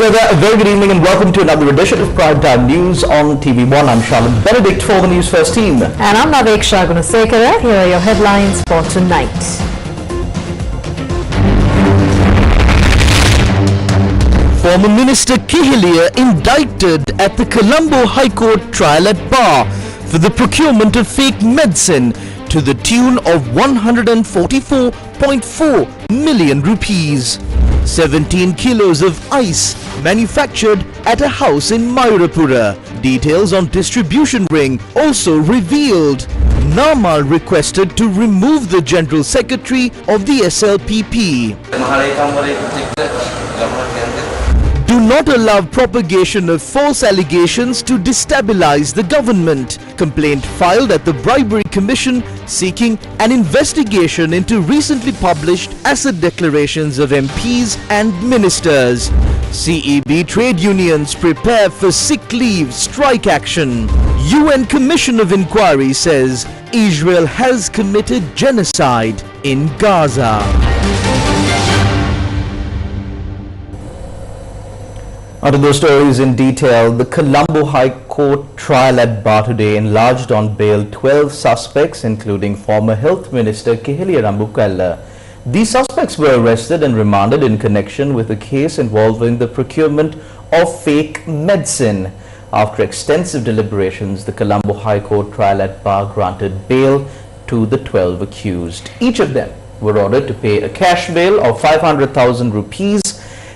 Hello there, a very good evening and welcome to another edition of Primetime News on TV1. I'm Charlotte Benedict for the Newsfirst team. And I'm Naveksha Gunasekara. Here are your headlines for tonight. Former Minister Kehelia indicted at the Colombo High Court trial at bar for the procurement of fake medicine to the tune of 144.4 million rupees. 17 kilos of ice manufactured at a house in Mayurapura. Details on distribution ring also revealed. Namal requested to remove the General Secretary of the SLPP. Do not allow propagation of false allegations to destabilize the government. Complaint filed at the Bribery Commission seeking an investigation into recently published asset declarations of MPs and ministers. CEB trade unions prepare for sick leave strike action. UN Commission of Inquiry says Israel has committed genocide in Gaza. Onto those stories in detail. The Colombo High Court trial at bar today enlarged on bail 12 suspects, including former Health Minister Kehelia Rambukwella. These suspects were arrested and remanded in connection with a case involving the procurement of fake medicine. After extensive deliberations, the Colombo High Court trial at bar granted bail to the 12 accused. Each of them were ordered to pay a cash bail of 500,000 rupees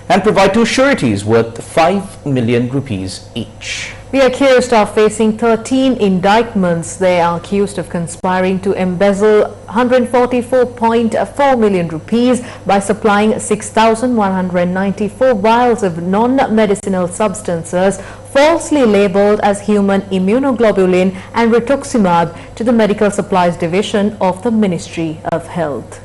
and provide two sureties worth 5 million rupees each. The accused are facing 13 indictments. They are accused of conspiring to embezzle 144.4 million rupees by supplying 6,194 vials of non-medicinal substances falsely labeled as human immunoglobulin and rituximab to the Medical Supplies Division of the Ministry of Health.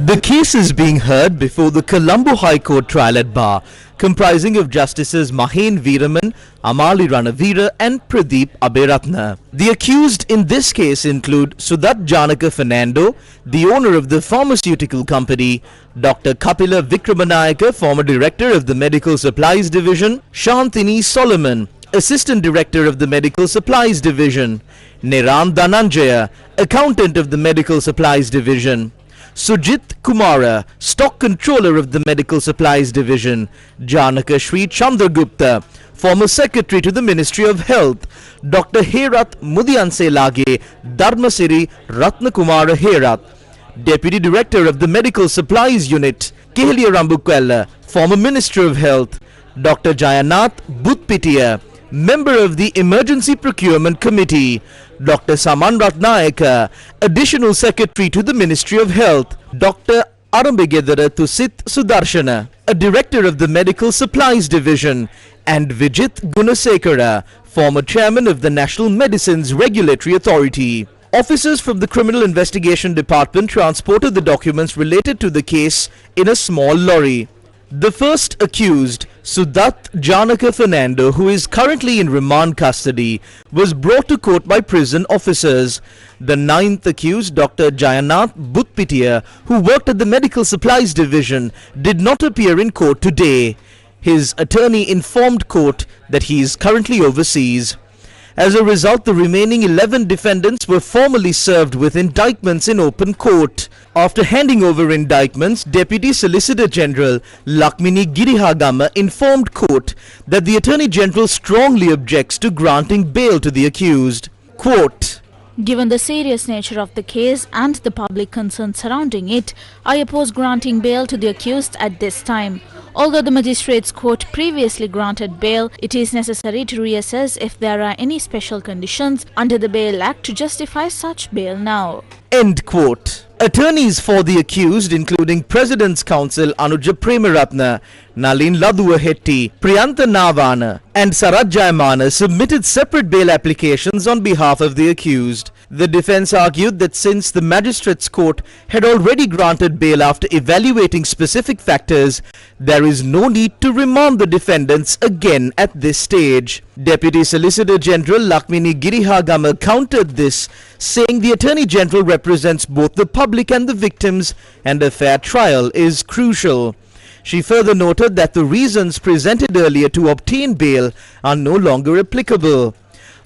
The case is being heard before the Colombo High Court trial at bar, comprising of Justices Mahen Veeraman, Amali Ranavira and Pradeep Aberatna. The accused in this case include Sudat Janaka Fernando, the owner of the pharmaceutical company, Dr. Kapila Vikramanayaka, former Director of the Medical Supplies Division, Shantini Solomon, Assistant Director of the Medical Supplies Division, Niran Dhananjaya, Accountant of the Medical Supplies Division, Sujit Kumara, Stock Controller of the Medical Supplies Division, Janaka Shri Chandragupta, former Secretary to the Ministry of Health, Dr. Herat Mudianse Lage, Dharmasiri Ratnakumara Herat, Deputy Director of the Medical Supplies Unit, Kehelia Rambukwella, former Minister of Health, Dr. Jayanath Bhutpitia, Member of the Emergency Procurement Committee, Dr. Saman Ratnayaka, Additional Secretary to the Ministry of Health, Dr. Arambegedara Tusit Sudarshana, a Director of the Medical Supplies Division, and Vijit Gunasekara, former Chairman of the National Medicines Regulatory Authority. Officers from the Criminal Investigation Department transported the documents related to the case in a small lorry. The first accused, Sudat Janaka Fernando, who is currently in remand custody, was brought to court by prison officers. The ninth accused, Dr. Jayanath Bhutpitia, who worked at the Medical Supplies Division, did not appear in court today. His attorney informed court that he is currently overseas. As a result, the remaining 11 defendants were formally served with indictments in open court. After handing over indictments, Deputy Solicitor General Lakmini Girihagama informed court that the Attorney General strongly objects to granting bail to the accused. Quote, "Given the serious nature of the case and the public concern surrounding it, I oppose granting bail to the accused at this time. Although the Magistrates Court previously granted bail, it is necessary to reassess if there are any special conditions under the Bail Act to justify such bail now." End quote. Attorneys for the accused, including President's Counsel Anuja Premaratna, Nalin Ladua Hetty, Priyanta Navana and Sarat Jayamana, submitted separate bail applications on behalf of the accused. The defense argued that since the Magistrates Court had already granted bail after evaluating specific factors, there is no need to remand the defendants again at this stage. Deputy Solicitor General Lakmini Girihagama countered this, saying the Attorney General represents both the public and the victims and a fair trial is crucial. She further noted that the reasons presented earlier to obtain bail are no longer applicable.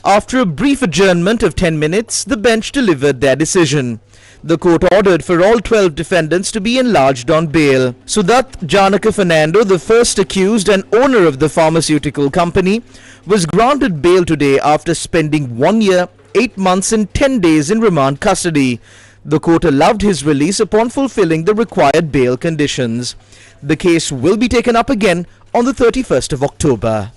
After a brief adjournment of 10 minutes, the bench delivered their decision. The court ordered for all 12 defendants to be enlarged on bail. Sudat Janaka Fernando, the first accused and owner of the pharmaceutical company, was granted bail today after spending 1 year, 8 months and 10 days in remand custody. The court allowed his release upon fulfilling the required bail conditions. The case will be taken up again on the 31st of October.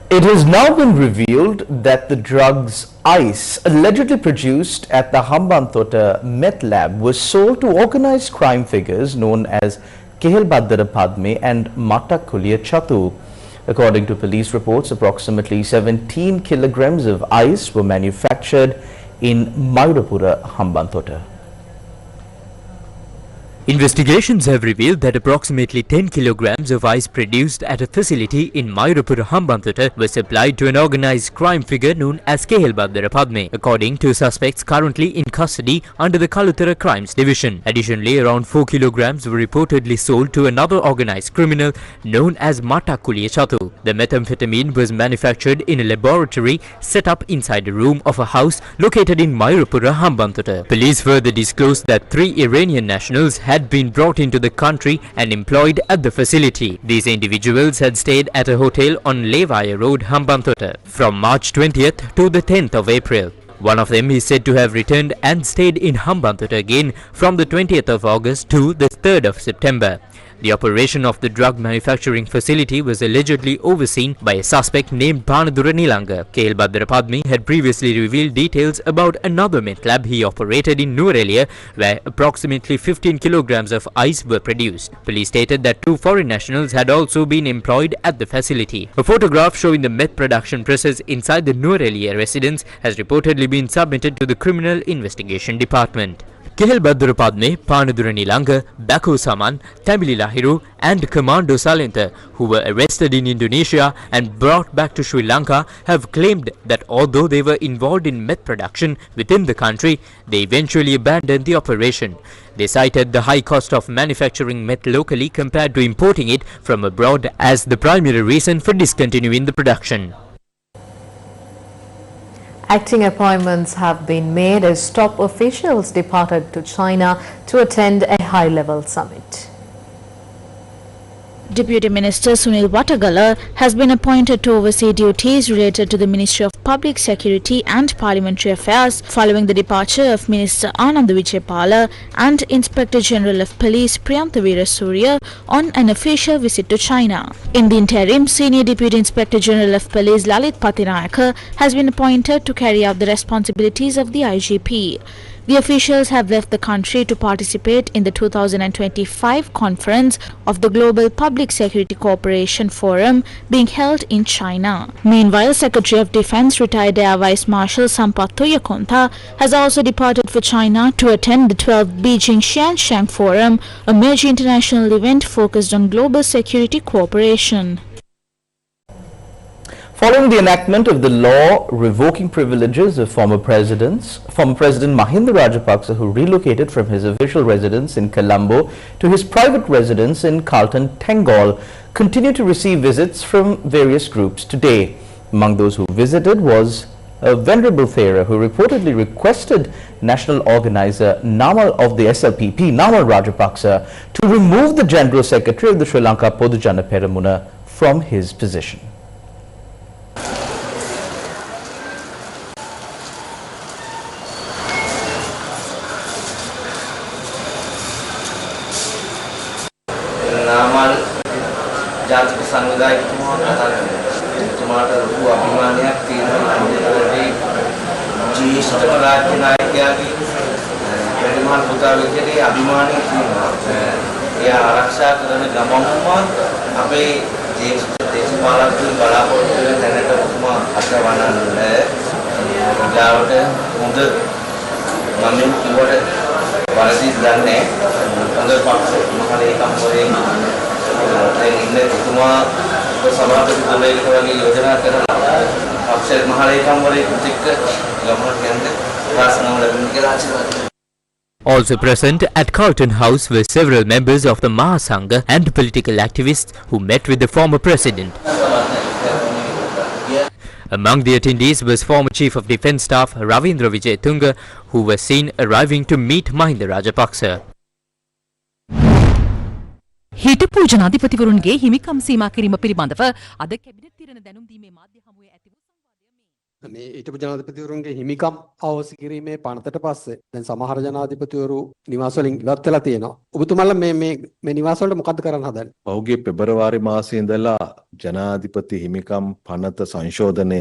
It has now been revealed that the drugs ice allegedly produced at the Hambantota meth lab was sold to organized crime figures known as Kehelbaddara Padme and Mata Kulia Chatu. According to police reports, approximately 17 kilograms of ice were manufactured in Mayurapura, Hambantota. Investigations have revealed that approximately 10 kilograms of ice produced at a facility in Mayurapura, Hambantota was supplied to an organized crime figure known as Kehelbaddara Padme, according to suspects currently in custody under the Kalutara Crimes Division. Additionally, around 4 kilograms were reportedly sold to another organized criminal known as Mata Kulia Chatu. The methamphetamine was manufactured in a laboratory set up inside a room of a house located in Mayurapura, Hambantota. Police further disclosed that 3 Iranian nationals had been brought into the country and employed at the facility. These individuals had stayed at a hotel on Levaya Road, Hambantota from March 20th to the 10th of April. One of them is said to have returned and stayed in Hambantota again from the 20th of August to the 3rd of September. The operation of the drug manufacturing facility was allegedly overseen by a suspect named Panadura Nilanga. Kehelbaddara Padme had previously revealed details about another meth lab he operated in Nuwara, where approximately 15 kilograms of ice were produced. Police stated that 2 foreign nationals had also been employed at the facility. A photograph showing the meth production process inside the Nuwara residence has reportedly been submitted to the Criminal Investigation Department. Kehelbaddara Padme, Panadura Nilanga, Bako Saman, Tamili Lahiru and Commando Salenta, who were arrested in Indonesia and brought back to Sri Lanka, have claimed that although they were involved in meth production within the country, they eventually abandoned the operation. They cited the high cost of manufacturing meth locally compared to importing it from abroad as the primary reason for discontinuing the production. Acting appointments have been made as top officials departed to China to attend a high-level summit. Deputy Minister Sunil Watagala has been appointed to oversee duties related to the Ministry of Public Security and Parliamentary Affairs following the departure of Minister Anand Vijaypala and Inspector General of Police Priyantha Veerasurya on an official visit to China. In the interim, Senior Deputy Inspector General of Police Lalit Patinayaka has been appointed to carry out the responsibilities of the IGP. The officials have left the country to participate in the 2025 conference of the Global Public Security Cooperation Forum being held in China. Meanwhile, Secretary of Defense retired Air Vice Marshal Sampath Toyakontha has also departed for China to attend the 12th Beijing Xianshan Forum, a major international event focused on global security cooperation. Following the enactment of the law revoking privileges of former President Mahinda Rajapaksa, who relocated from his official residence in Colombo to his private residence in Carlton, Tengol, continued to receive visits from various groups today. Among those who visited was a Venerable Thera, who reportedly requested national organizer Namal of the SLPP, Namal Rajapaksa, to remove the General Secretary of the Sri Lanka Podujana Peramuna from his position. जातिक समुदाय टमाटर हुआ अभिमानिया तीन ज्येष्ठ राज्य नायकागी परिमाण होता विकेले अभिमानी तीन या आरक्षा करने गमम्मा अबे ज्येष्ठ देशपालक बलापोर तेनेट उपमा अक्षवाना है जावटे मुझे मम्मी किवड़े वारसी जाने अंदर पक्ष महाले काम करे इन्हें तुमा तो समाज के दुबई के वाली योजना करना अक्षर महाले काम करे कुछ गवर्नमेंट के अंदर राष्ट्र नाम लगने के राज्य Also present at Carlton House were several members of the Mahasangha and political activists who met with the former president. Among the attendees was former Chief of Defence Staff Ravindra Wijetunga, who was seen arriving to meet Mahinda Rajapaksa. හිටපු ජනාධිපතිවරුන්ගේ හිමිකම් සීමා කිරීම පිළිබඳව අද cabinet තීරණ දැනුම් දීමේ මාධ්‍ය හමුවේ ඇති වූ සංවාදය මේ හිටපු ජනාධිපතිවරුන්ගේ හිමිකම් අවශ්‍ය කිරීමේ පනතට පස්සේ දැන් සමහර ජනාධිපතිවරු නිවාස වලින් ඉවත් වෙලා තියෙනවා. ඔබතුමාලා මේ නිවාස වලට මොකද්ද කරන්න හදන්නේ? පහුගිය පෙබරවාරි මාසයේ ඉඳලා ජනාධිපති හිමිකම් පනත සංශෝධනය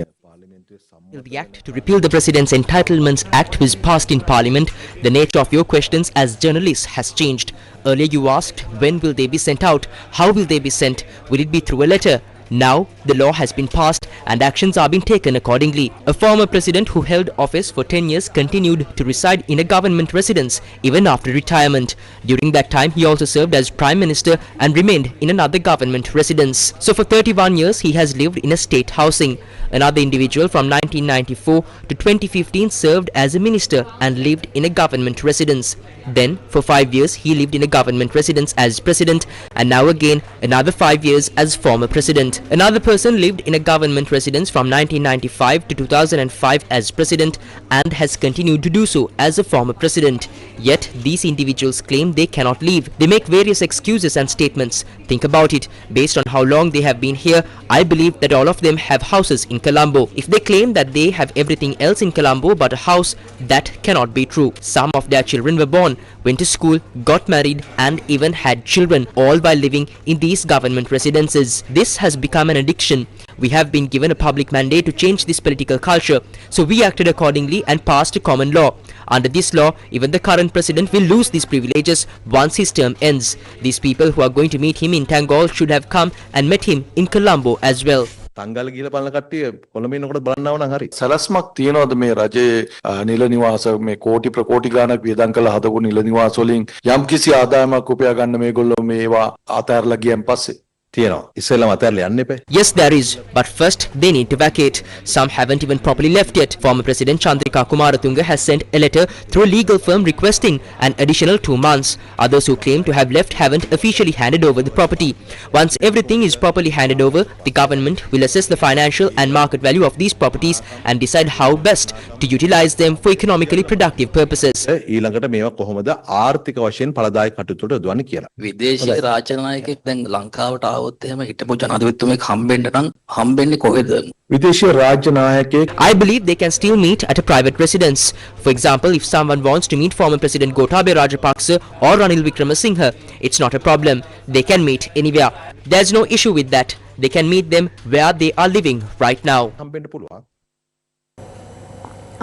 The Act to repeal the President's Entitlements Act was passed in Parliament. The nature of your questions as journalists has changed. Earlier you asked, when will they be sent out? How will they be sent? Will it be through a letter? Now, the law has been passed and actions are being taken accordingly. A former president who held office for 10 years continued to reside in a government residence even after retirement. During that time, he also served as Prime Minister and remained in another government residence. So for 31 years, he has lived in a state housing. Another individual from 1994 to 2015 served as a minister and lived in a government residence. Then, for 5 years, he lived in a government residence as president, and now again another 5 years as former president. Another person lived in a government residence from 1995 to 2005 as president and has continued to do so as a former president. Yet, these individuals claim they cannot leave. They make various excuses and statements. Think about it. Based on how long they have been here, I believe that all of them have houses in Colombo. If they claim that they have everything else in Colombo but a house, that cannot be true. Some of their children were born, went to school, got married and even had children, all while living in these government residences. This has become an addiction. We have been given a public mandate to change this political culture, so we acted accordingly and passed a common law. Under this law, even the current president will lose these privileges once his term ends. These people who are going to meet him in Tangol should have come and met him in Colombo as well. තංගල ගිහලා බලන කට්ටිය කොළඹ ඉන්නකොට බලන්නව නම් හරි. සලස්මක් තියනවාද මේ රජයේ නිල නිවාස මේ කෝටි ප්‍රකෝටි ගාණක් වියදම් කළ හදපු නිල නිවාස වලින් යම්කිසි ආදායමක් උපයා ගන්න මේගොල්ලෝ මේවා අතහැරලා ගියන් පස්සේ තියෙනවා. ඉස්සෙල්ලාම අතහැරලා යන්න එපා. Yes, there is, but first they need to vacate. Some haven't even properly left yet. Former President Chandrika Kumaratunga has sent a letter through a legal firm requesting an additional 2 months. Others who claim to have left haven't officially handed over the property. Once everything is properly handed over, the government will assess the financial and market value of these properties and decide how best to utilize them for economically productive purposes. ඊළඟට මේවා කොහොමද ආර්ථික වශයෙන් ඵලදායක කටයුතුට යොදවන්නේ කියලා. විදේශීය රාජ්‍ය නායකයෙක් දැන් ලංකාවට ආවොත් එහෙම හිටපු ජනාධිපතිතුමෙක් හම්බෙන්න නම් හම්බෙන්නේ කොහෙද? විදේශීය රාජ්‍ය නායකයෙක් I believe they can still meet at a private residence. For example, if someone wants to meet former President Gotabaya Rajapaksa or Ranil Wickremesinghe, it's not a problem. They can meet anywhere. There's no issue with that. They can meet them where they are living right now. හම්බෙන්න පුළුවන්.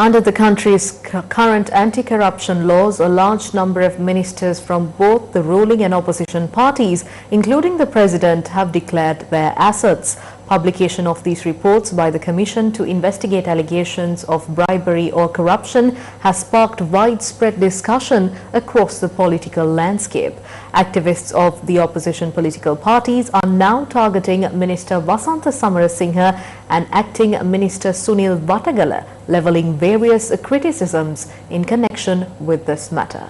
Under the country's current anti-corruption laws, a large number of ministers from both the ruling and opposition parties, including the president, have declared their assets. Publication of these reports by the Commission to investigate allegations of bribery or corruption has sparked widespread discussion across the political landscape. Activists of the opposition political parties are now targeting Minister Vasantha Samarasinghe and Acting Minister Sunil Vatagala, levelling various criticisms in connection with this matter.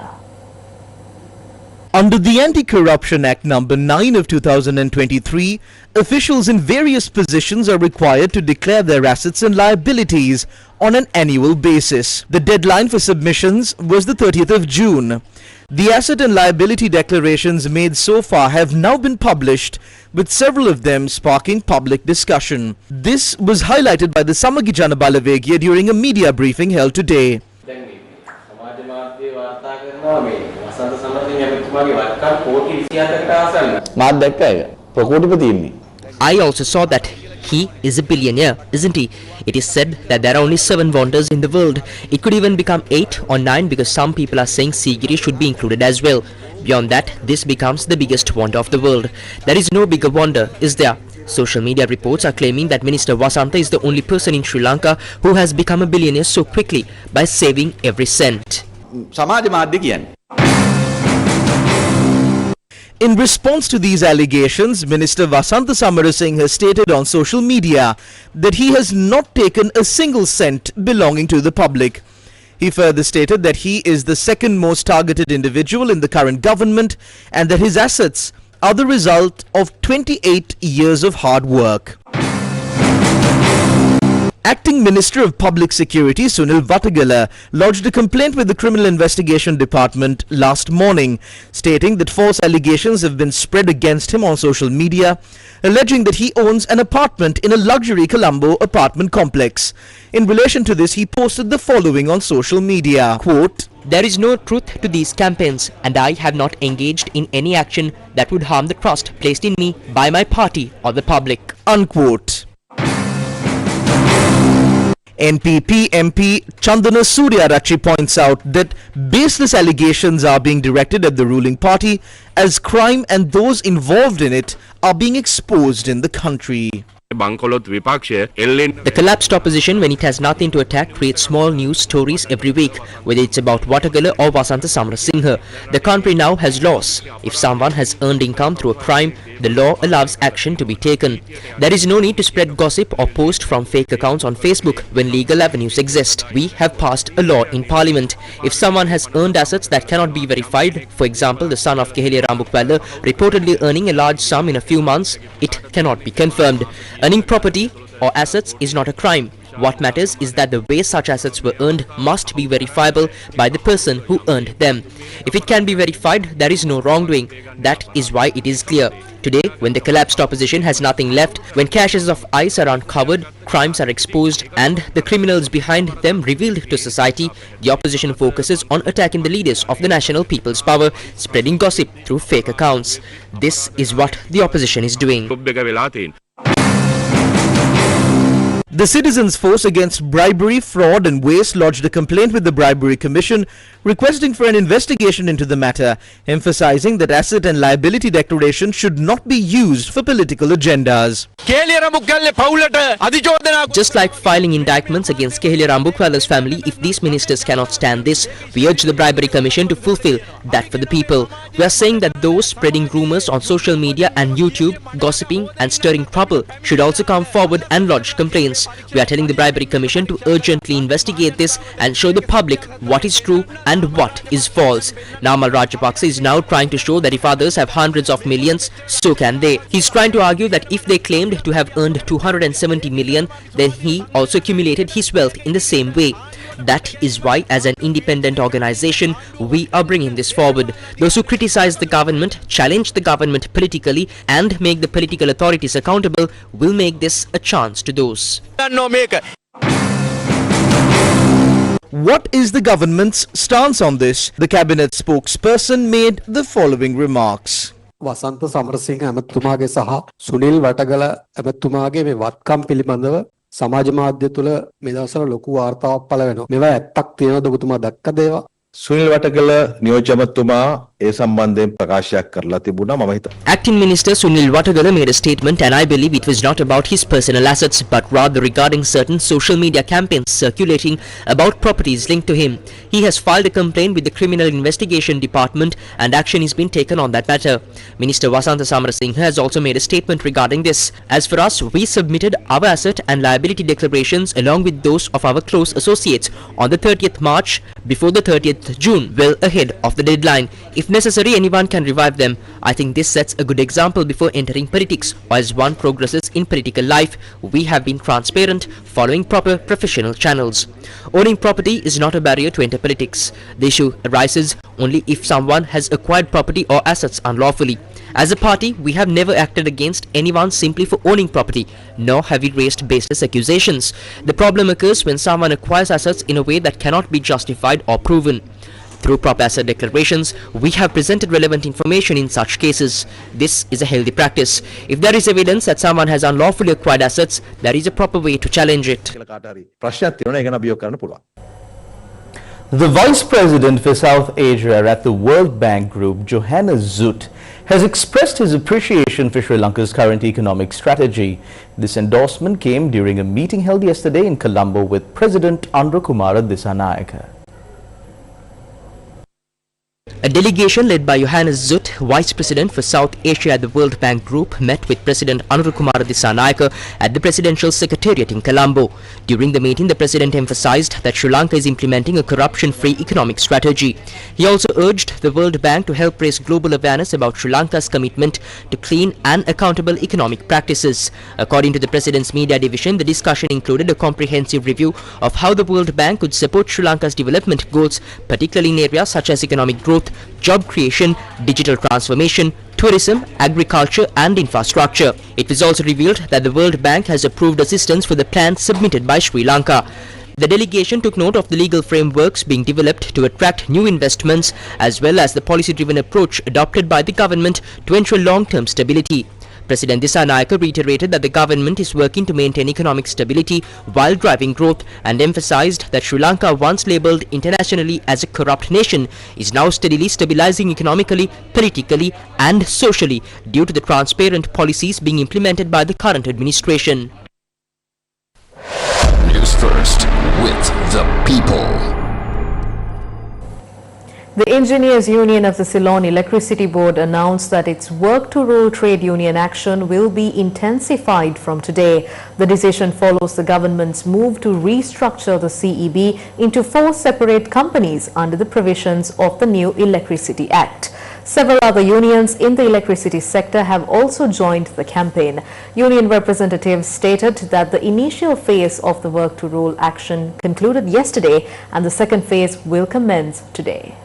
Under the Anti-Corruption Act number 9 of 2023, officials in various positions are required to declare their assets and liabilities on an annual basis. The deadline for submissions was the 30th of June. The asset and liability declarations made so far have now been published, with several of them sparking public discussion. This was highlighted by the Samagi Jana Balawegya during a media briefing held today. I also saw that he is a billionaire, isn't he? It is said that there are only 7 wonders in the world. It could even become 8 or 9 because some people are saying Sigiri should be included as well. Beyond that, this becomes the biggest wonder of the world. There is no bigger wonder, is there? Social media reports are claiming that Minister Vasantha is the only person in Sri Lanka who has become a billionaire so quickly by saving every cent. In response to these allegations, Minister Vasantha Samarasinghe has stated on social media that he has not taken a single cent belonging to the public. He further stated that he is the second most targeted individual in the current government and that his assets are the result of 28 years of hard work. Acting Minister of Public Security Sunil Vatagala lodged a complaint with the Criminal Investigation Department last morning, stating that false allegations have been spread against him on social media, alleging that he owns an apartment in a luxury Colombo apartment complex. In relation to this, he posted the following on social media, quote, "There is no truth to these campaigns and I have not engaged in any action that would harm the trust placed in me by my party or the public," unquote. NPP MP Chandana Suryarachi points out that baseless allegations are being directed at the ruling party as crime and those involved in it are being exposed in the country. The collapsed opposition, when it has nothing to attack, creates small news stories every week, whether it's about Vatagala or Vasantha Samarasinghe. The country now has laws. If someone has earned income through a crime, the law allows action to be taken. There is no need to spread gossip or post from fake accounts on Facebook when legal avenues exist. We have passed a law in Parliament. If someone has earned assets that cannot be verified, for example, the son of Kehelia Rambukwella reportedly earning a large sum in a few months, it cannot be confirmed. Earning property or assets is not a crime. What matters is that the way such assets were earned must be verifiable by the person who earned them. If it can be verified, there is no wrongdoing. That is why it is clear. Today, when the collapsed opposition has nothing left, when caches of ice are uncovered, crimes are exposed and the criminals behind them revealed to society, the opposition focuses on attacking the leaders of the National People's Power, spreading gossip through fake accounts. This is what the opposition is doing. The Citizens Force Against Bribery, Fraud and Waste lodged a complaint with the Bribery Commission requesting for an investigation into the matter, emphasizing that asset and liability declaration should not be used for political agendas. Just like filing indictments against Kehelia Rambukwella's family, if these ministers cannot stand this, we urge the Bribery Commission to fulfill that for the people. We are saying that those spreading rumors on social media and YouTube, gossiping and stirring trouble should also come forward and lodge complaints. We are telling the Bribery Commission to urgently investigate this and show the public what is true and what is false. Namal Rajapaksa is now trying to show that if others have hundreds of millions, so can they. He's trying to argue that if they claimed to have earned 270 million, then he also accumulated his wealth in the same way. That is why, as an independent organization, we are bringing this forward. Those who criticize the government, challenge the government politically and make the political authorities accountable will make this a chance to those. What is the government's stance on this? The cabinet spokesperson made the following remarks. වසන්ත සමරසිංහ ඇමතුමාගේ සහ සුනිල් වටගල ඇමතුමාගේ මේ වත්කම් පිළිබඳව සමාජ මාධ්‍ය තුල මේ දවස්වල ලොකු වාර්තාවක් පළ වෙනවා. මේවා ඇත්තක් තියෙනවද ඔබතුමා දැක්කද ඒවා? සුනිල් වටගල නියෝජ්‍යමතුමා ඒ සම්බන්ධයෙන් ප්‍රකාශයක් කරලා තිබුණා. මම හිතනවා Acting Minister Sunil Vatagala made a statement, and I believe it was not about his personal assets but rather regarding certain social media campaigns circulating about properties linked to him. He has filed a complaint with the Criminal Investigation Department and action is being taken on that matter. Minister Vasantha Samarasinghe has also made a statement regarding this. As for us, we submitted our asset and liability declarations along with those of our close associates on the 30th March before the 30th June, well ahead of the deadline. If necessary, anyone can revive them. I think this sets a good example before entering politics, or as one progresses in political life. We have been transparent, following proper professional channels. Owning property is not a barrier to enter politics. The issue arises only if someone has acquired property or assets unlawfully. As a party, we have never acted against anyone simply for owning property, nor have we raised baseless accusations. The problem occurs when someone acquires assets in a way that cannot be justified or proven. Through proper asset declarations, we have presented relevant information in such cases. This is a healthy practice. If there is evidence that someone has unlawfully acquired assets, there is a proper way to challenge it. The Vice President for South Asia at the World Bank Group, Johannes Zut, has expressed his appreciation for Sri Lanka's current economic strategy. This endorsement came during a meeting held yesterday in Colombo with President Andra Kumara Dissanayake. A delegation led by Johannes Zut, Vice President for South Asia at the World Bank Group, met with President Anurukumara Dissanayake at the Presidential Secretariat in Colombo. During the meeting, the President emphasized that Sri Lanka is implementing a corruption-free economic strategy. He also urged the World Bank to help raise global awareness about Sri Lanka's commitment to clean and accountable economic practices. According to the President's media division, the discussion included a comprehensive review of how the World Bank could support Sri Lanka's development goals, particularly in areas such as economic growth, job creation, digital transformation, tourism, agriculture and infrastructure. It was also revealed that the World Bank has approved assistance for the plans submitted by Sri Lanka. The delegation took note of the legal frameworks being developed to attract new investments as well as the policy-driven approach adopted by the government to ensure long-term stability. President Dissanayake reiterated that the government is working to maintain economic stability while driving growth and emphasized that Sri Lanka, once labelled internationally as a corrupt nation, is now steadily stabilizing economically, politically and socially due to the transparent policies being implemented by the current administration. News First with the people. The Engineers Union of the Ceylon Electricity Board announced that its work to rule trade union action will be intensified from today. The decision follows the government's move to restructure the CEB into 4 separate companies under the provisions of the new Electricity Act. Several other unions in the electricity sector have also joined the campaign. Union representatives stated that the initial phase of the work to rule action concluded yesterday and the second phase will commence today.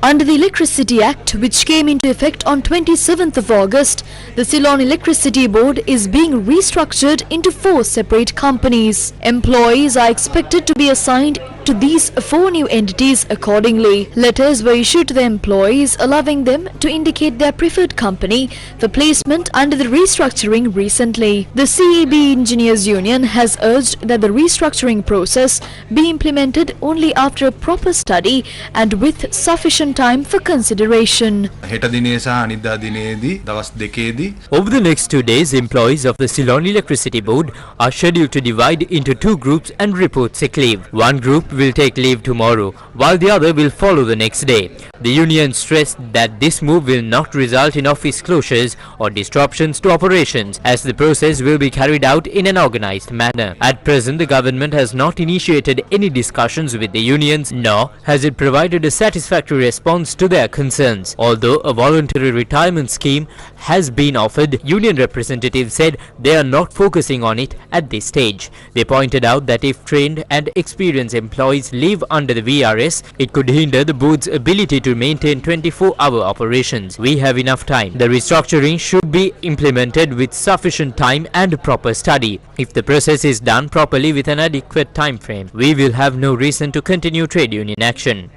Under the Electricity Act, which came into effect on 27th of August, the Ceylon Electricity Board is being restructured into 4 separate companies. Employees are expected to be assigned to these 4 new entities accordingly. Letters were issued to the employees allowing them to indicate their preferred company for placement under the restructuring recently. The CEB Engineers Union has urged that the restructuring process be implemented only after a proper study and with sufficient time for consideration. හෙට දිනේ සහ අනිද්දා දිනේදී දවස් දෙකේදී Over the next 2 days, employees of the Ceylon Electricity Board are scheduled to divide into 2 groups and report sick leave. One group will take leave tomorrow, while the other will follow the next day. The union stressed that this move will not result in office closures or disruptions to operations, as the process will be carried out in an organized manner. At present, the government has not initiated any discussions with the unions, nor has it provided a satisfactory response to their concerns. Although a voluntary retirement scheme has been offered, union representatives said they are not focusing on it at this stage. They pointed out that if trained and experienced employees leave under the VRS, it could hinder the board's ability to maintain 24-hour operations. We have enough time. The restructuring should be implemented with sufficient time and proper study. If the process is done properly with an adequate time frame, we will have no reason to continue trade union action.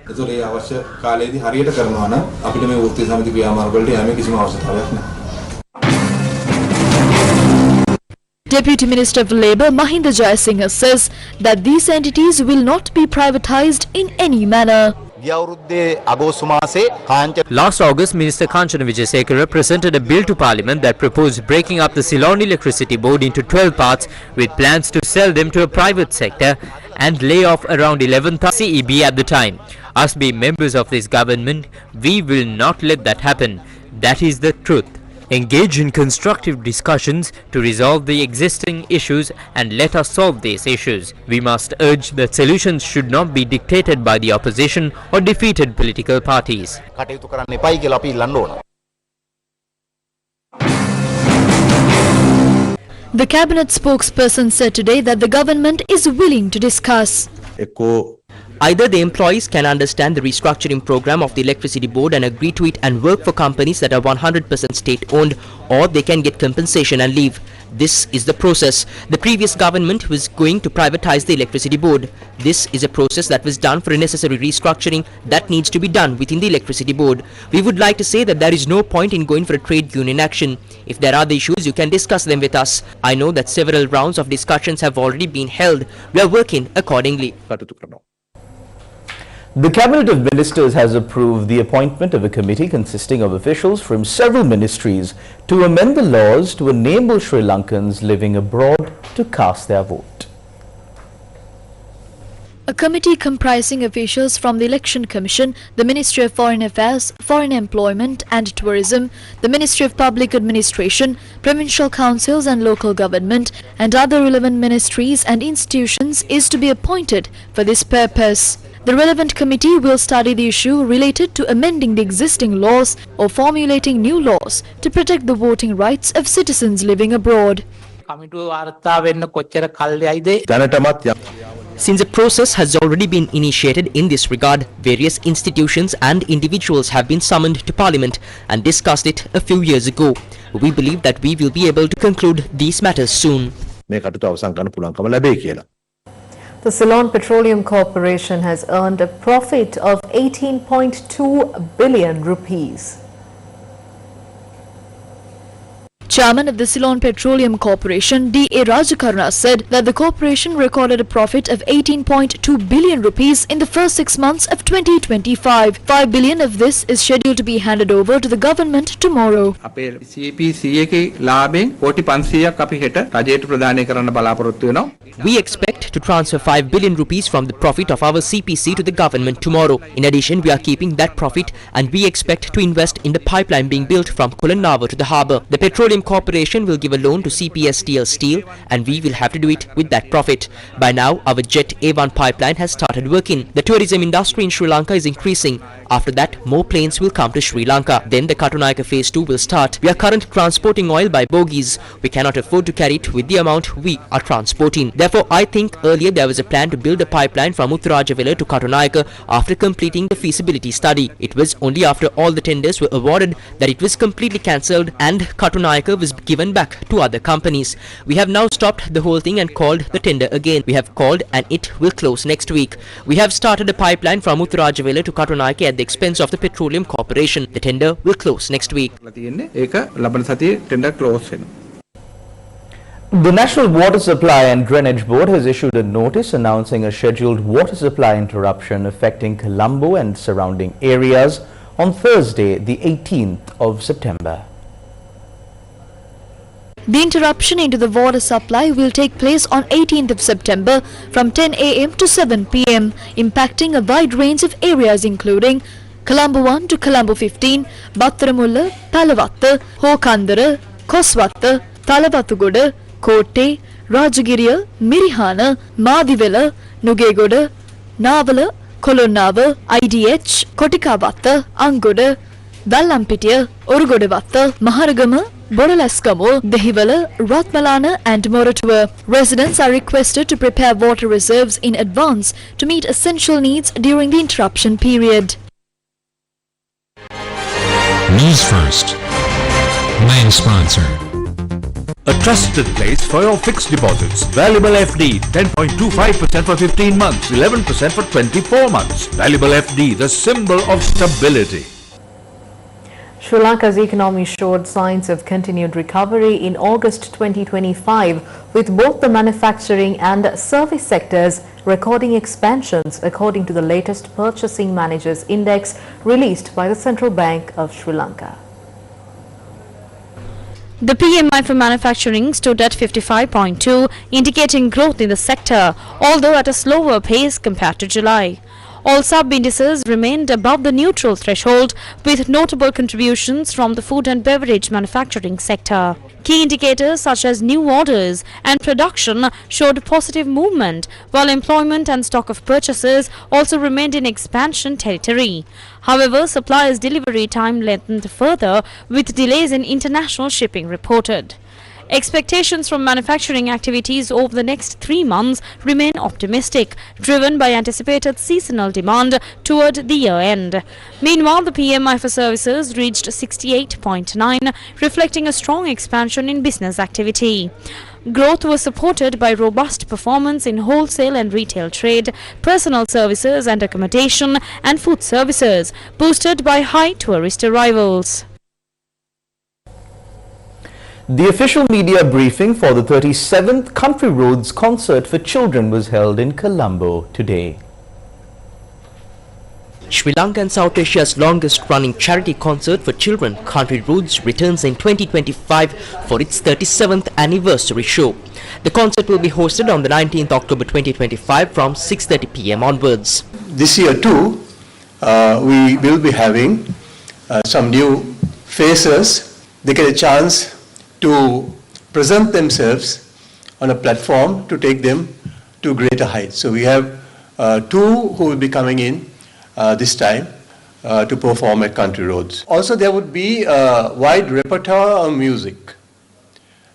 Deputy Minister of Labour Mahinda Jayasinghe says that these entities will not be privatised in any manner. Last August, Minister Kanchana Wijesekara presented a bill to Parliament that proposed breaking up the Ceylon Electricity Board into 12 parts with plans to sell them to a private sector and lay off around 11,000 CEB at the time. Us being members of this government, we will not let that happen. That is the truth. Engage in constructive discussions to resolve the existing issues and let us solve these issues. We must urge that solutions should not be dictated by the opposition or defeated political parties. The cabinet spokesperson said today that the government is willing to discuss. Either the employees can understand the restructuring program of the Electricity Board and agree to it and work for companies that are 100% state-owned, or they can get compensation and leave. This is the process. The previous government was going to privatize the Electricity Board. This is a process that was done for a necessary restructuring that needs to be done within the Electricity Board. We would like to say that there is no point in going for a trade union action. If there are other issues, you can discuss them with us. I know that several rounds of discussions have already been held. We are working accordingly. The Cabinet of Ministers has approved the appointment of a committee consisting of officials from several ministries to amend the laws to enable Sri Lankans living abroad to cast their vote. A committee comprising officials from the Election Commission, the Ministry of Foreign Affairs, Foreign Employment and Tourism, the Ministry of Public Administration, provincial councils and local government, and other relevant ministries and institutions is to be appointed for this purpose. The relevant committee will study the issue related to amending the existing laws or formulating new laws to protect the voting rights of citizens living abroad. Since a process has already been initiated in this regard, various institutions and individuals have been summoned to Parliament and discussed it a few years ago. We believe that we will be able to conclude these matters soon. The Ceylon Petroleum Corporation has earned a profit of 18.2 billion rupees. Chairman of the Ceylon Petroleum Corporation, D.A. Rajakarna, said that the corporation recorded a profit of 18.2 billion rupees in the first 6 months of 2025. 5 billion of this is scheduled to be handed over to the government tomorrow. We expect to transfer 5 billion rupees from the profit of our CPC to the government tomorrow. In addition, we are keeping that profit and we expect to invest in the pipeline being built from Kulannava to the harbour. The Petroleum Corporation will give a loan to CPSTL Steel and we will have to do it with that profit. By now, our Jet A1 pipeline has started working. The tourism industry in Sri Lanka is increasing. After that, more planes will come to Sri Lanka. Then the Katunayaka Phase 2 will start. We are currently transporting oil by bogies. We cannot afford to carry it with the amount we are transporting. Therefore, I think earlier there was a plan to build a pipeline from Uttarajavela to Katunayaka after completing the feasibility study. It was only after all the tenders were awarded that it was completely cancelled and Katunayaka was given back to other companies. We have now stopped the whole thing and called the tender again. We have called and it will close next week. We have started a pipeline from Uttarajavela to Katunayaka at the expense of the Petroleum Corporation. The tender will close next week. The National Water Supply and Drainage Board has issued a notice announcing a scheduled water supply interruption affecting Colombo and surrounding areas on Thursday, the 18th of September. The interruption into the water supply will take place on 18th of September from 10 am to 7 pm, impacting a wide range of areas including Colombo 1 to Colombo 15, Battaramulla, Palavatta, Hokandara, Koswatta, Thalawathugoda, Kotte, Rajagiriya, Mirihana, Madivela, Nugegoda, Navala, Kolonava, IDH, Kotikavatta, Angoda, Vallampitiya, Urugodawatta, Maharagama, Boralaskamo, Dehivala, Ratmalana and Moratuwa. Residents are requested to prepare water reserves in advance to meet essential needs during the interruption period. Newsfirst, main sponsor. A trusted place for your fixed deposits. Valuable FD 10.25% for 15 months, 11% for 24 months. Valuable FD, the symbol of stability. Sri Lanka's economy showed signs of continued recovery in August 2025, with both the manufacturing and service sectors recording expansions according to the latest Purchasing Managers Index released by the Central Bank of Sri Lanka. The PMI for manufacturing stood at 55.2, indicating growth in the sector, although at a slower pace compared to July. All sub-indices remained above the neutral threshold, with notable contributions from the food and beverage manufacturing sector. Key indicators such as new orders and production showed positive movement, while employment and stock of purchases also remained in expansion territory. However, suppliers' delivery time lengthened further, with delays in international shipping reported. Expectations from manufacturing activities over the next 3 months remain optimistic, driven by anticipated seasonal demand toward the year-end. Meanwhile, the PMI for services reached 68.9, reflecting a strong expansion in business activity. Growth was supported by robust performance in wholesale and retail trade, personal services and accommodation, and food services, boosted by high tourist arrivals. The official media briefing for the 37th Country Roads Concert for Children was held in Colombo today. Sri Lanka and South Asia's longest-running charity concert for children, Country Roads, returns in 2025 for its 37th anniversary show. The concert will be hosted on the 19th October 2025 from 6:30 p.m. onwards. This year too, we will be having some new faces. They get a chance to present themselves on a platform to take them to greater heights. So we have two who will be coming in this time to perform at Country Roads. Also, there would be a wide repertoire of music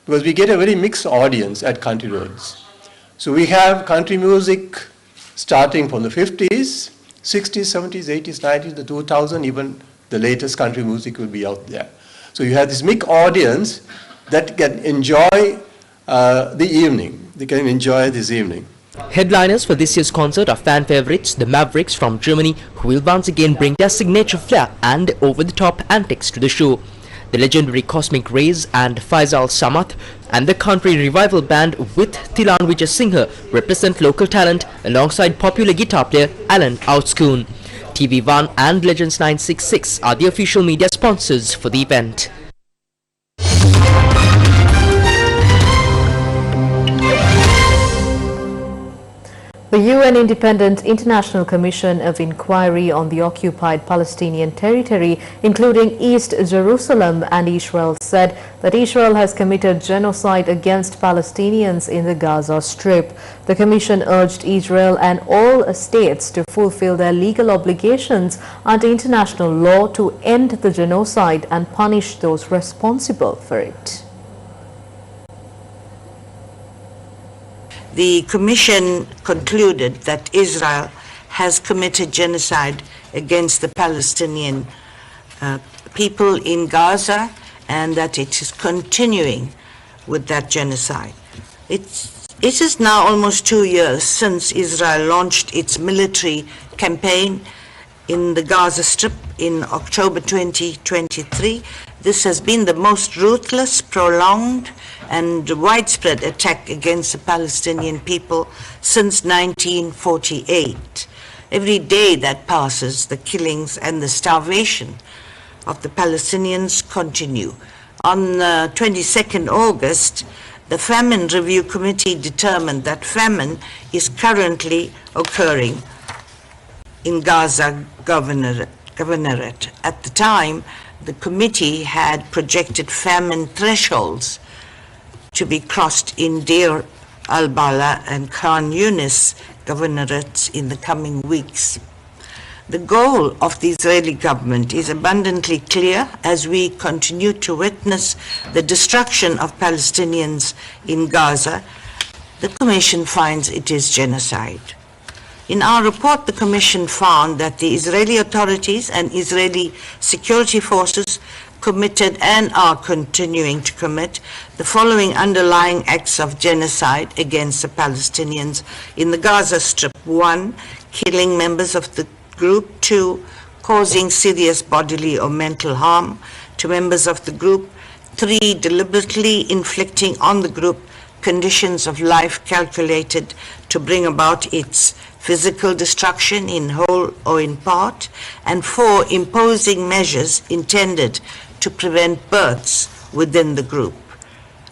because we get a very mixed audience at Country Roads. So we have country music starting from the 50s, 60s, 70s, 80s, 90s, the 2000s, even the latest country music will be out there. So you have this mixed audience that can enjoy the evening. They can enjoy this evening. Headliners for this year's concert are fan favorites, the Mavericks from Germany, who will once again bring their signature flair and over-the-top antics to the show. The legendary Cosmic Rays and Faisal Samath and the country revival band with Tilan Vijay Singha represent local talent alongside popular guitar player Alan Outscoon. TV1 and Legends 966 are the official media sponsors for the event. The UN Independent International Commission of Inquiry on the occupied Palestinian territory, including East Jerusalem and Israel, said that Israel has committed genocide against Palestinians in the Gaza Strip. The Commission urged Israel and all states to fulfill their legal obligations under international law to end the genocide and punish those responsible for it. The Commission concluded that Israel has committed genocide against the Palestinian people in Gaza and that it is continuing with that genocide. It is now almost 2 years since Israel launched its military campaign in the Gaza Strip in October 2023. This has been the most ruthless, prolonged, and widespread attack against the Palestinian people since 1948. Every day that passes, the killings and the starvation of the Palestinians continue. On 22nd August, the Famine Review Committee determined that famine is currently occurring in Gaza Governorate. At the time, the committee had projected famine thresholds to be crossed in Deir al-Bala and Khan Yunis governorates in the coming weeks. The goal of the Israeli government is abundantly clear as we continue to witness the destruction of Palestinians in Gaza. The Commission finds it is genocide. In our report, the Commission found that the Israeli authorities and Israeli security forces committed and are continuing to commit the following underlying acts of genocide against the Palestinians in the Gaza Strip. 1, killing members of the group. 2, causing serious bodily or mental harm to members of the group. 3, deliberately inflicting on the group conditions of life calculated to bring about its physical destruction in whole or in part. And 4, imposing measures intended to prevent births within the group.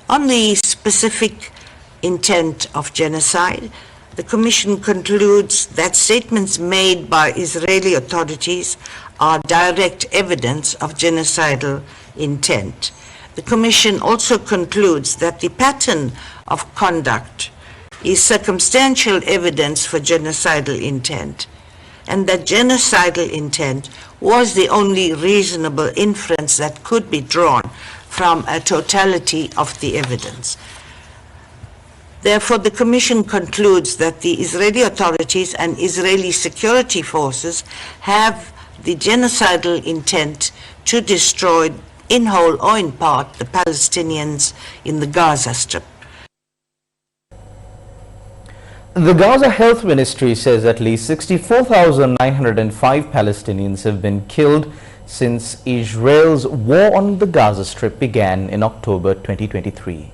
On the specific intent of genocide, the Commission concludes that statements made by Israeli authorities are direct evidence of genocidal intent. The Commission also concludes that the pattern of conduct is circumstantial evidence for genocidal intent, and that genocidal intent was the only reasonable inference that could be drawn from a totality of the evidence. Therefore, the Commission concludes that the Israeli authorities and Israeli security forces have the genocidal intent to destroy in whole or in part the Palestinians in the Gaza Strip. The Gaza Health Ministry says at least 64,905 Palestinians have been killed since Israel's war on the Gaza Strip began in October 2023.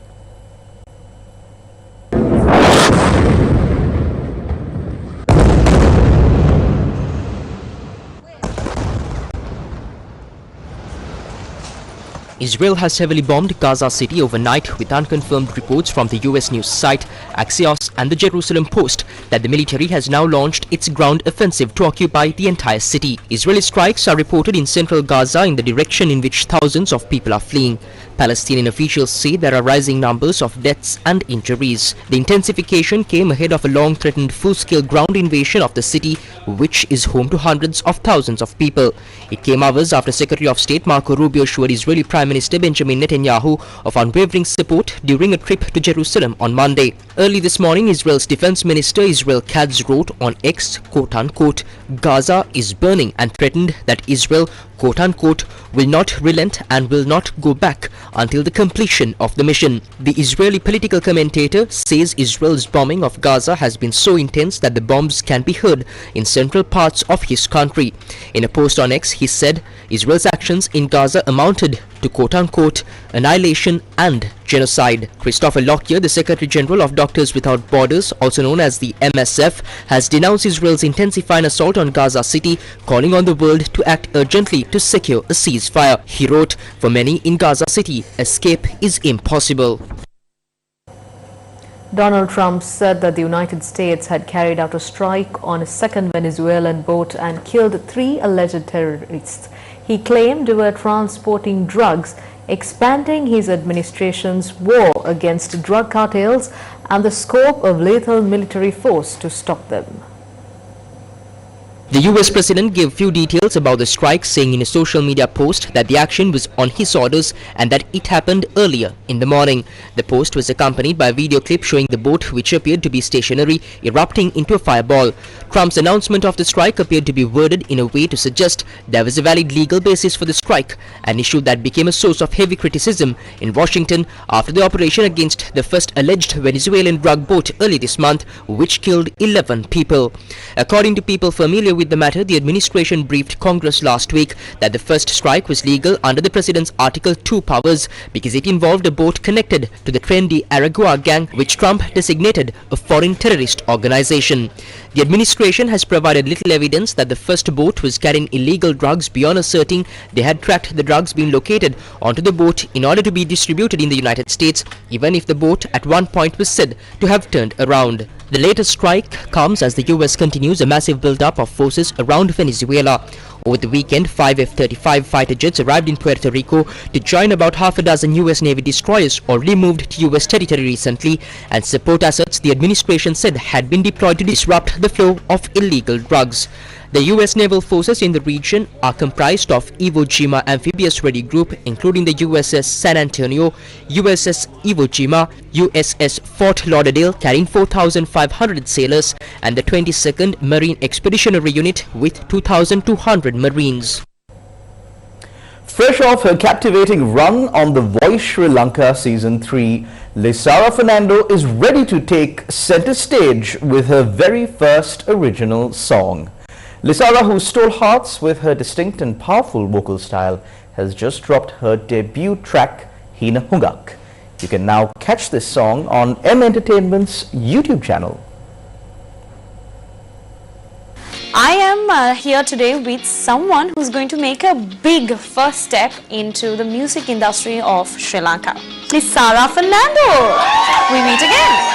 Israel has heavily bombed Gaza City overnight with unconfirmed reports from the US news site Axios and the Jerusalem Post that the military has now launched its ground offensive to occupy the entire city. Israeli strikes are reported in central Gaza in the direction in which thousands of people are fleeing. Palestinian officials say there are rising numbers of deaths and injuries. The intensification came ahead of a long-threatened full-scale ground invasion of the city, which is home to hundreds of thousands of people. It came hours after Secretary of State Marco Rubio assured Israeli Prime Minister Benjamin Netanyahu of unwavering support during a trip to Jerusalem on Monday. Early this morning, Israel's Defense Minister Israel Katz wrote on X, quote-unquote, Gaza is burning, and threatened that Israel, quote-unquote, will not relent and will not go back until the completion of the mission. The Israeli political commentator says Israel's bombing of Gaza has been so intense that the bombs can be heard in central parts of his country. In a post on X, he said Israel's actions in Gaza amounted to quote-unquote annihilation and genocide. Christopher Lockyer, the Secretary General of Doctors Without Borders, also known as the MSF, has denounced Israel's intensifying assault on Gaza City, calling on the world to act urgently to secure a ceasefire. He wrote, for many in Gaza City, escape is impossible. Donald Trump said that the United States had carried out a strike on a second Venezuelan boat and killed 3 alleged terrorists. He claimed they were transporting drugs, expanding his administration's war against drug cartels and the scope of lethal military force to stop them. The US president gave few details about the strike, saying in a social media post that the action was on his orders and that it happened earlier in the morning. The post was accompanied by a video clip showing the boat, which appeared to be stationary, erupting into a fireball. Trump's announcement of the strike appeared to be worded in a way to suggest there was a valid legal basis for the strike, an issue that became a source of heavy criticism in Washington after the operation against the first alleged Venezuelan drug boat early this month, which killed 11 people. According to people familiar with the matter, the administration briefed Congress last week that the first strike was legal under the president's Article 2 powers because it involved a boat connected to the trendy Aragua gang, which Trump designated a foreign terrorist organization. The administration has provided little evidence that the first boat was carrying illegal drugs beyond asserting they had tracked the drugs being located onto the boat in order to be distributed in the United States, even if the boat at one point was said to have turned around. The latest strike comes as the US continues a massive build-up of forces around Venezuela. Over the weekend, 5 F-35 fighter jets arrived in Puerto Rico to join about half a dozen US Navy destroyers already moved to US territory recently, and support assets the administration said had been deployed to disrupt the flow of illegal drugs. The US naval forces in the region are comprised of Iwo Jima Amphibious Ready Group, including the USS San Antonio, USS Iwo Jima, USS Fort Lauderdale carrying 4,500 sailors, and the 22nd Marine Expeditionary Unit with 2,200 Marines. Fresh off her captivating run on The Voice Sri Lanka Season 3, Lisara Fernando is ready to take center stage with her very first original song. Lisara, who stole hearts with her distinct and powerful vocal style, has just dropped her debut track, Hina Hungak. You can now catch this song on M Entertainment's YouTube channel. I am here today with someone who's going to make a big first step into the music industry of Sri Lanka. Lisara Fernando! We meet again.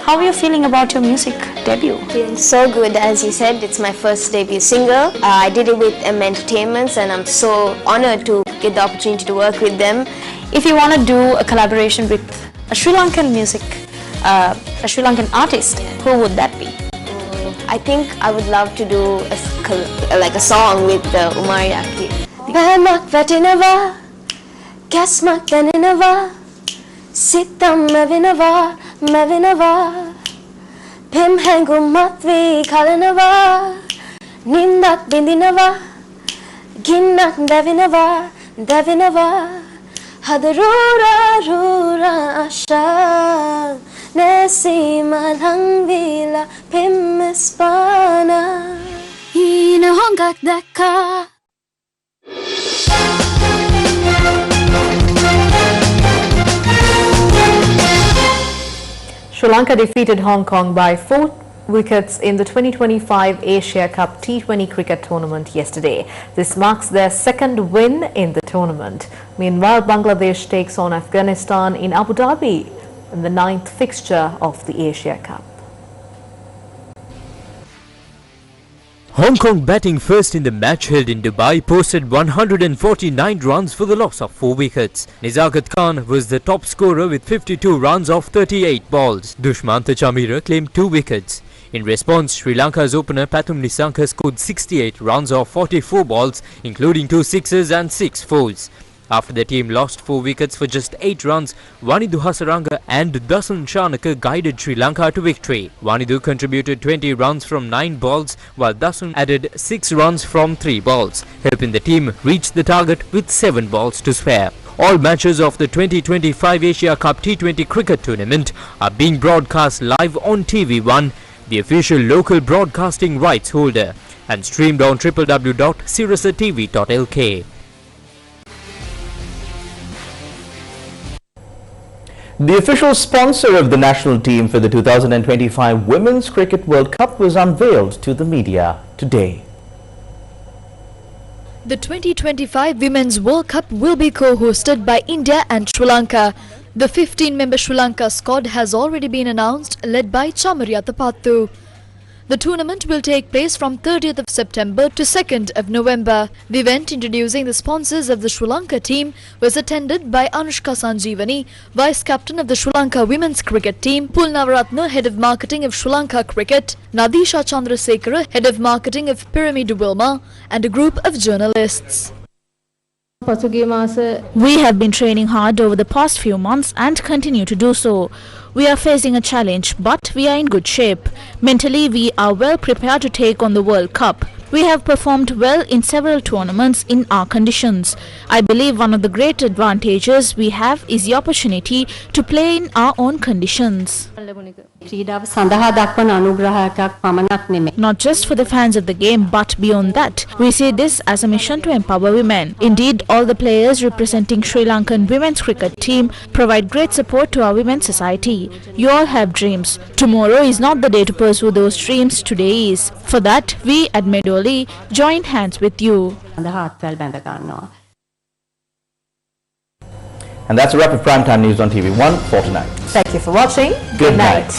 How are you feeling about your music debut? Feeling so good. As you said, it's my first debut single. I did it with M Entertainments and I'm so honored to get the opportunity to work with them. If you want to do a collaboration with a Sri Lankan a Sri Lankan artist, who would that be? I think I would love to do a song with Umari Aki. Bamak Vatinava, Kasmak Vaninava, Sitam Mavinava, Mavinava, Pim Hangu Matvi Kalinava, Nindak Bindinava, Ginnak Devinava, Devinava, Hadarura Rura Asha, Nesima Langvila, Pim Espana, Hina Hongak Daka. Sri Lanka defeated Hong Kong by 4 wickets in the 2025 Asia Cup T20 cricket tournament yesterday. This marks their second win in the tournament. Meanwhile, Bangladesh takes on Afghanistan in Abu Dhabi in the 9th fixture of the Asia Cup. Hong Kong, batting first in the match held in Dubai, posted 149 runs for the loss of 4 wickets. Nizagat Khan was the top scorer with 52 runs off 38 balls. Dushmantha Chamira claimed 2 wickets. In response, Sri Lanka's opener Pathum Nissanka scored 68 runs off 44 balls, including 2 sixes and 6 fours. After the team lost 4 wickets for just 8 runs, Wanidu Hasaranga and Dasun Shanaka guided Sri Lanka to victory. Wanidu contributed 20 runs from 9 balls, while Dasun added 6 runs from 3 balls, helping the team reach the target with 7 balls to spare. All matches of the 2025 Asia Cup T20 cricket tournament are being broadcast live on TV1, the official local broadcasting rights holder, and streamed on www.sirasatv.lk. The official sponsor of the national team for the 2025 Women's Cricket World Cup was unveiled to the media today. The 2025 Women's World Cup will be co-hosted by India and Sri Lanka. The 15-member Sri Lanka squad has already been announced, led by Chamariyatapattu. The tournament will take place from 30th of September to 2nd of November. The event introducing the sponsors of the Sri Lanka team was attended by Anushka Sanjeevani, Vice Captain of the Sri Lanka Women's Cricket Team, Pul Navaratna, Head of Marketing of Sri Lanka Cricket, Nadisha Chandrasekhara, Head of Marketing of Pyramid Wilma, and a group of journalists. We have been training hard over the past few months and continue to do so. We are facing a challenge, but we are in good shape. Mentally, we are well prepared to take on the World Cup. We have performed well in several tournaments in our conditions. I believe one of the great advantages we have is the opportunity to play in our own conditions. Not just for the fans of the game, but beyond that, we see this as a mission to empower women. Indeed, all the players representing Sri Lankan women's cricket team provide great support to our women's society. You all have dreams. Tomorrow is not the day to pursue those dreams, today is. For that, we at Medoli join hands with you. And that's a wrap of Primetime News on TV1 for tonight. Thank you for watching. Good night.